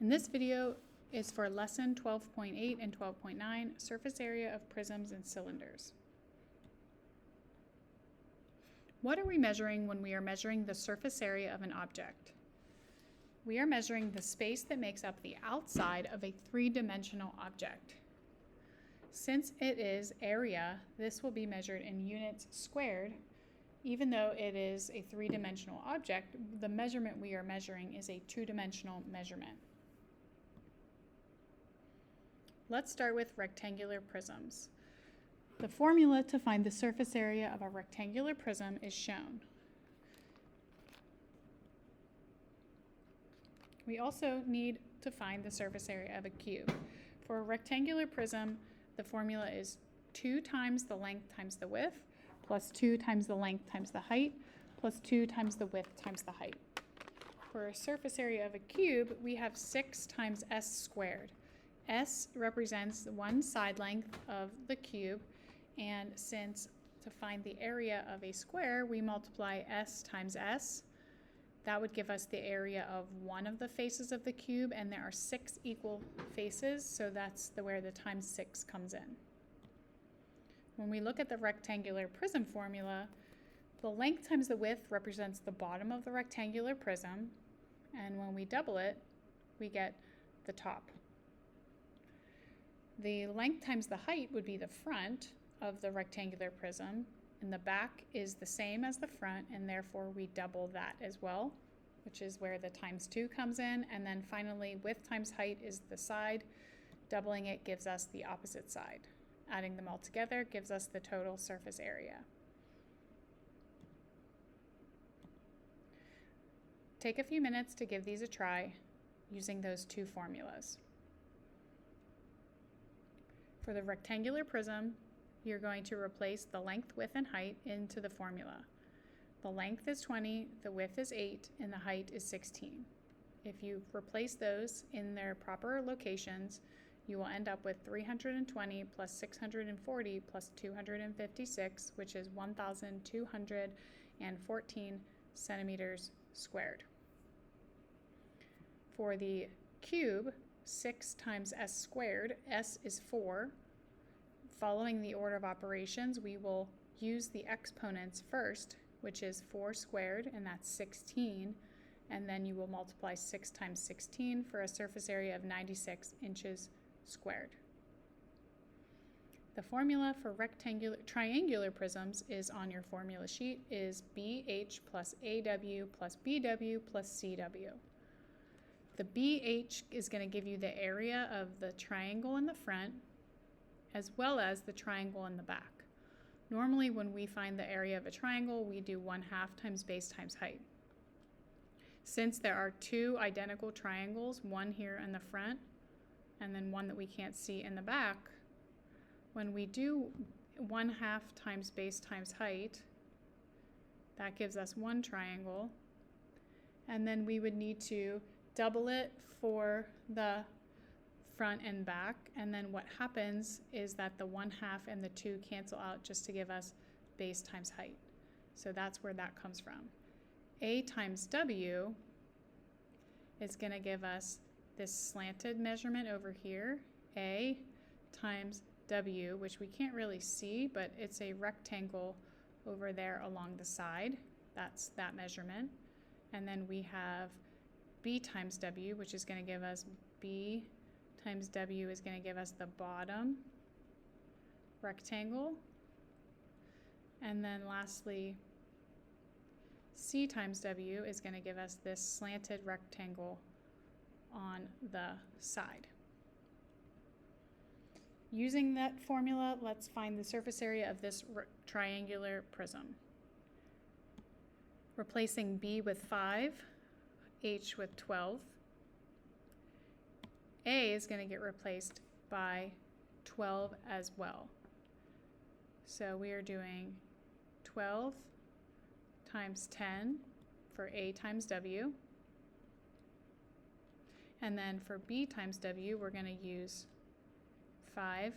And this video is for lesson 12.8 and 12.9, surface area of prisms and cylinders. What are we measuring when we are measuring the surface area of an object? We are measuring the space that makes up the outside of a three-dimensional object. Since it is area, this will be measured in units squared. Even though it is a three-dimensional object, the measurement we are measuring is a two-dimensional measurement. Let's start with rectangular prisms. The formula to find the surface area of a rectangular prism is shown. We also need to find the surface area of a cube. For a rectangular prism, the formula is 2 times the length times the width, plus 2 times the length times the height, plus 2 times the width times the height. For a surface area of a cube, we have 6 times s squared. S represents one side length of the cube, and since to find the area of a square, we multiply s times s. That would give us the area of one of the faces of the cube, and there are 6 equal faces, so that's where the times 6 comes in. When we look at the rectangular prism formula, the length times the width represents the bottom of the rectangular prism, and when we double it, we get the top. The length times the height would be the front of the rectangular prism, and the back is the same as the front, and therefore we double that as well, which is where the times 2 comes in. And then finally, width times height is the side. Doubling it gives us the opposite side. Adding them all together gives us the total surface area. Take a few minutes to give these a try using those two formulas. For the rectangular prism, you're going to replace the length, width, and height into the formula. The length is 20, the width is 8, and the height is 16. If you replace those in their proper locations, you will end up with 320 plus 640 plus 256, which is 1,214 centimeters squared. For the cube, 6 times s squared, s is 4. Following the order of operations, we will use the exponents first, which is 4 squared, and that's 16, and then you will multiply 6 times 16 for a surface area of 96 inches squared. The formula for triangular prisms is on your formula sheet, is BH plus AW plus BW plus CW. The BH is going to give you the area of the triangle in the front, as well as the triangle in the back. Normally, when we find the area of a triangle, we do 1/2 times base times height. Since there are 2 identical triangles, one here in the front, and then one that we can't see in the back, when we do 1/2 times base times height, that gives us one triangle, and then we would need to double it for the front and back, and then what happens is that the 1/2 and the 2 cancel out just to give us base times height. So that's where that comes from. A times W is going to give us this slanted measurement over here, A times W, which we can't really see, but it's a rectangle over there along the side. That's that measurement. And then we have B times W, which is going to give us B times W is going to give us the bottom rectangle. And then lastly, C times W is going to give us this slanted rectangle on the side. Using that formula, let's find the surface area of this triangular prism. Replacing B with 5, H with 12. A is going to get replaced by 12 as well. So we are doing 12 times 10 for A times W. And then for B times W, we're going to use 5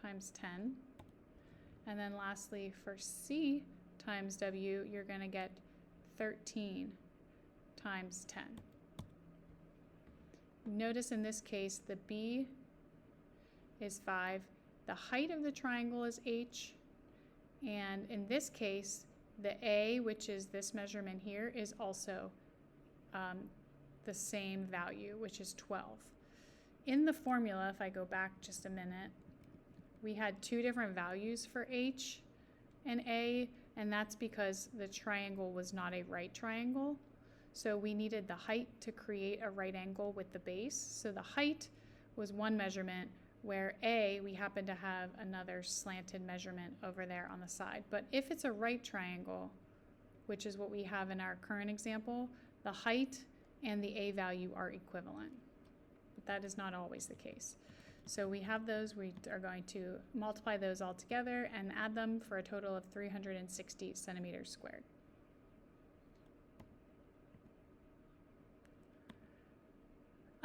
times 10. And then lastly, for C times W, you're going to get 13 times 10. Notice in this case the B is 5, the height of the triangle is h, and in this case the A, which is this measurement here, is also the same value, which is 12. In the formula, if I go back just a minute, we had two different values for h and A, and that's because the triangle was not a right triangle. So we needed the height to create a right angle with the base. So the height was one measurement, where A, we happen to have another slanted measurement over there on the side. But if it's a right triangle, which is what we have in our current example, the height and the A value are equivalent. But that is not always the case. So we have those, we are going to multiply those all together and add them for a total of 360 centimeters squared.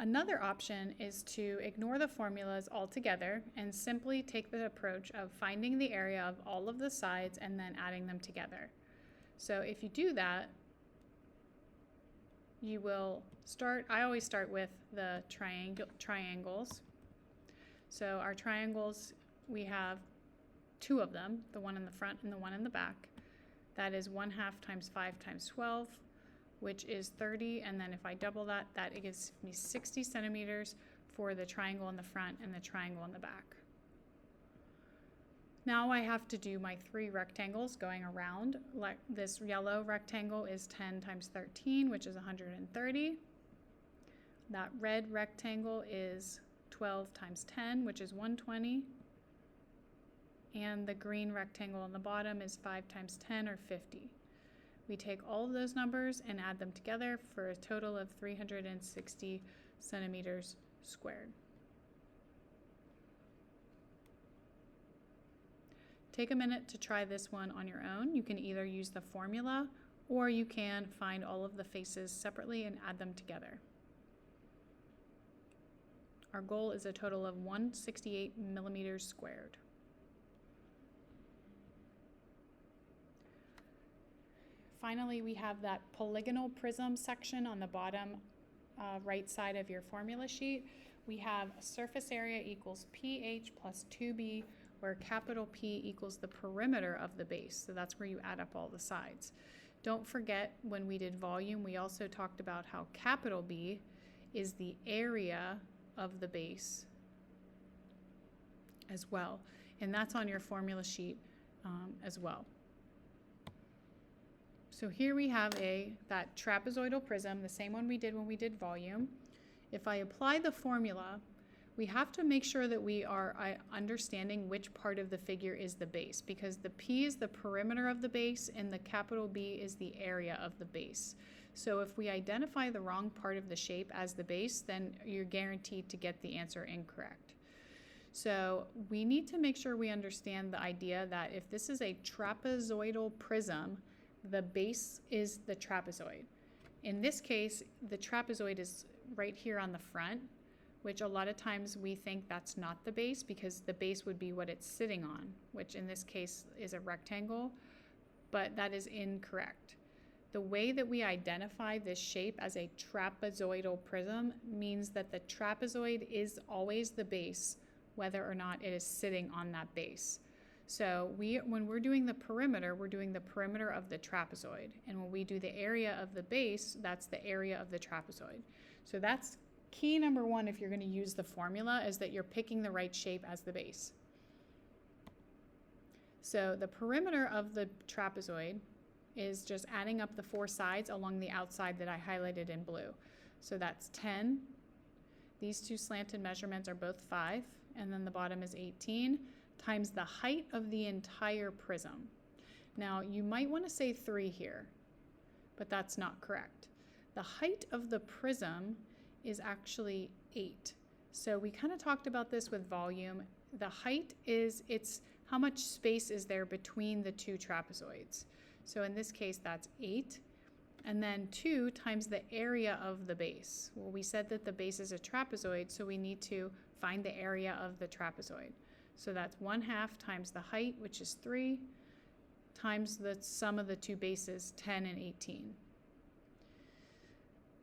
Another option is to ignore the formulas altogether and simply take the approach of finding the area of all of the sides and then adding them together. So if you do that, you will start, I always start with the triangles. So our triangles, we have two of them, the one in the front and the one in the back. That is 1/2 times 5 times 12, which is 30, and then if I double that, that gives me 60 centimeters for the triangle in the front and the triangle in the back. Now I have to do my 3 rectangles going around. Like this yellow rectangle is 10 times 13, which is 130. That red rectangle is 12 times 10, which is 120. And the green rectangle on the bottom is 5 times 10, or 50. We take all of those numbers and add them together for a total of 360 centimeters squared. Take a minute to try this one on your own. You can either use the formula or you can find all of the faces separately and add them together. Our goal is a total of 168 millimeters squared. Finally, we have that polygonal prism section on the bottom right side of your formula sheet. We have surface area equals PH plus 2B, where capital P equals the perimeter of the base. So that's where you add up all the sides. Don't forget, when we did volume, we also talked about how capital B is the area of the base as well. And that's on your formula sheet as well. So here we have that trapezoidal prism, the same one we did when we did volume. If I apply the formula, we have to make sure that we are understanding which part of the figure is the base, because the P is the perimeter of the base and the capital B is the area of the base. So if we identify the wrong part of the shape as the base, then you're guaranteed to get the answer incorrect. So we need to make sure we understand the idea that if this is a trapezoidal prism, the base is the trapezoid. In this case, the trapezoid is right here on the front, which a lot of times we think that's not the base because the base would be what it's sitting on, which in this case is a rectangle, but that is incorrect. The way that we identify this shape as a trapezoidal prism means that the trapezoid is always the base, whether or not it is sitting on that base. So when we're doing the perimeter, we're doing the perimeter of the trapezoid. And when we do the area of the base, that's the area of the trapezoid. So that's key number one if you're going to use the formula, is that you're picking the right shape as the base. So the perimeter of the trapezoid is just adding up the 4 sides along the outside that I highlighted in blue. So that's 10. These two slanted measurements are both 5, and then the bottom is 18. Times the height of the entire prism. Now, you might want to say 3 here, but that's not correct. The height of the prism is actually 8. So we kind of talked about this with volume. The height is, it's how much space is there between the two trapezoids. So in this case, that's 8. And then 2 times the area of the base. Well, we said that the base is a trapezoid, so we need to find the area of the trapezoid. So that's 1/2 times the height, which is 3, times the sum of the two bases, 10 and 18.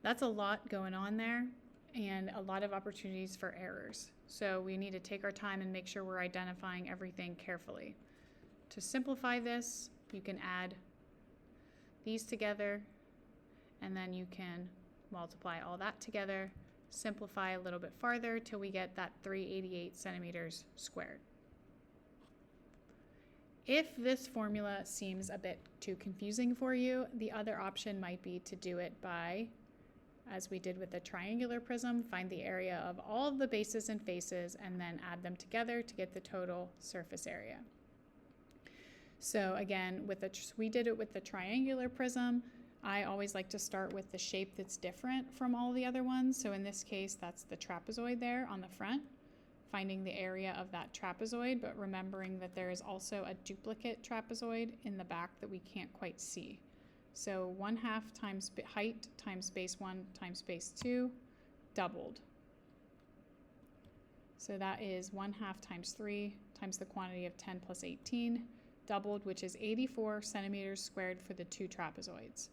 That's a lot going on there. and a lot of opportunities for errors. So we need to take our time and make sure we're identifying everything carefully. To simplify this, you can add these together, and then you can multiply all that together, simplify a little bit farther till we get that 388 centimeters squared. If this formula seems a bit too confusing for you, the other option might be to do it by, as we did with the triangular prism, find the area of all of the bases and faces and then add them together to get the total surface area. So again, we did it with the triangular prism. I always like to start with the shape that's different from all the other ones. So in this case, that's the trapezoid there on the front, finding the area of that trapezoid, but remembering that there is also a duplicate trapezoid in the back that we can't quite see. So 1/2 times height times base 1 times base 2 doubled. So that is 1/2 times 3 times the quantity of 10 plus 18 doubled, which is 84 centimeters squared for the two trapezoids.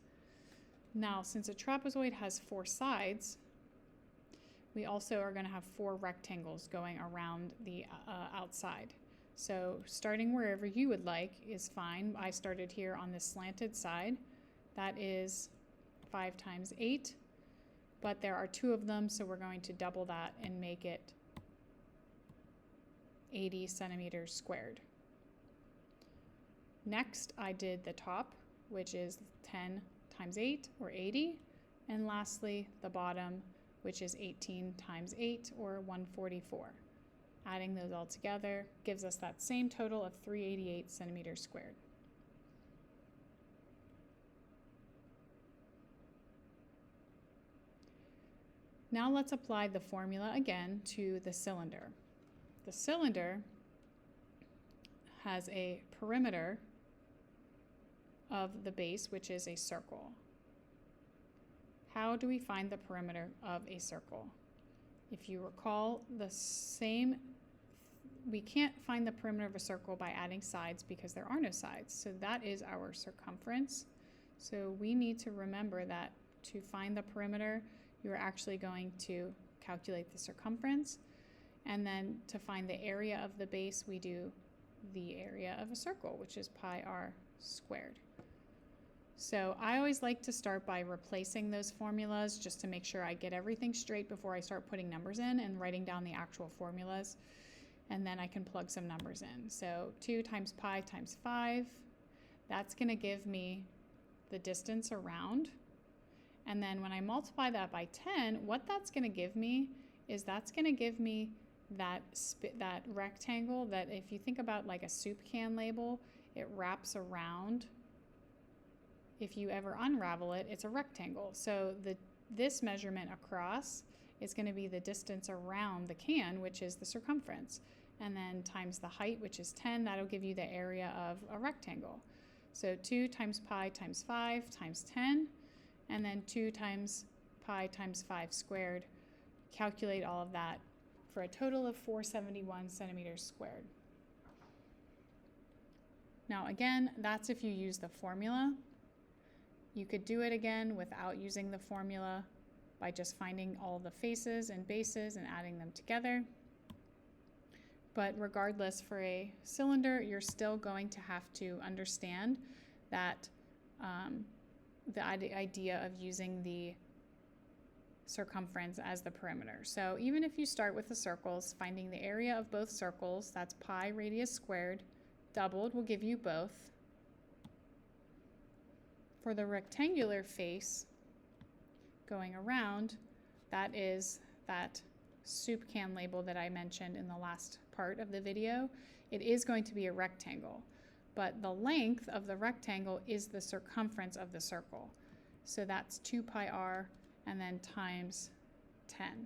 Now, since a trapezoid has 4 sides, we also are going to have 4 rectangles going around the outside. So starting wherever you would like is fine. I started here on this slanted side. That is 5 times 8, but there are 2 of them, so we're going to double that and make it 80 centimeters squared. Next, I did the top, which is 10 times 8, or 80, and lastly, the bottom, which is 18 times 8, or 144. Adding those all together gives us that same total of 388 centimeters squared. Now let's apply the formula again to the cylinder. The cylinder has a perimeter of the base, which is a circle. How do we find the perimeter of a circle? If you recall, we can't find the perimeter of a circle by adding sides because there are no sides. So that is our circumference. So we need to remember that to find the perimeter, you are actually going to calculate the circumference. And then to find the area of the base, we do the area of a circle, which is pi r squared. So I always like to start by replacing those formulas just to make sure I get everything straight before I start putting numbers in and writing down the actual formulas. And then I can plug some numbers in. So 2 times pi times 5, that's going to give me the distance around. And then when I multiply that by 10, what that's going to give me is that's going to give me that rectangle that, if you think about like a soup can label, it wraps around. If you ever unravel it, it's a rectangle. So this measurement across is going to be the distance around the can, which is the circumference. And then times the height, which is 10, that'll give you the area of a rectangle. So 2 times pi times 5 times 10, and then 2 times pi times 5 squared. Calculate all of that for a total of 471 centimeters squared. Now again, that's if you use the formula. You could do it again without using the formula by just finding all the faces and bases and adding them together. But regardless, for a cylinder, you're still going to have to understand that the idea of using the circumference as the perimeter. So even if you start with the circles, finding the area of both circles, that's pi radius squared, doubled will give you both. For the rectangular face going around, that is that soup can label that I mentioned in the last part of the video. It is going to be a rectangle, but the length of the rectangle is the circumference of the circle. So that's 2 pi r and then times 10.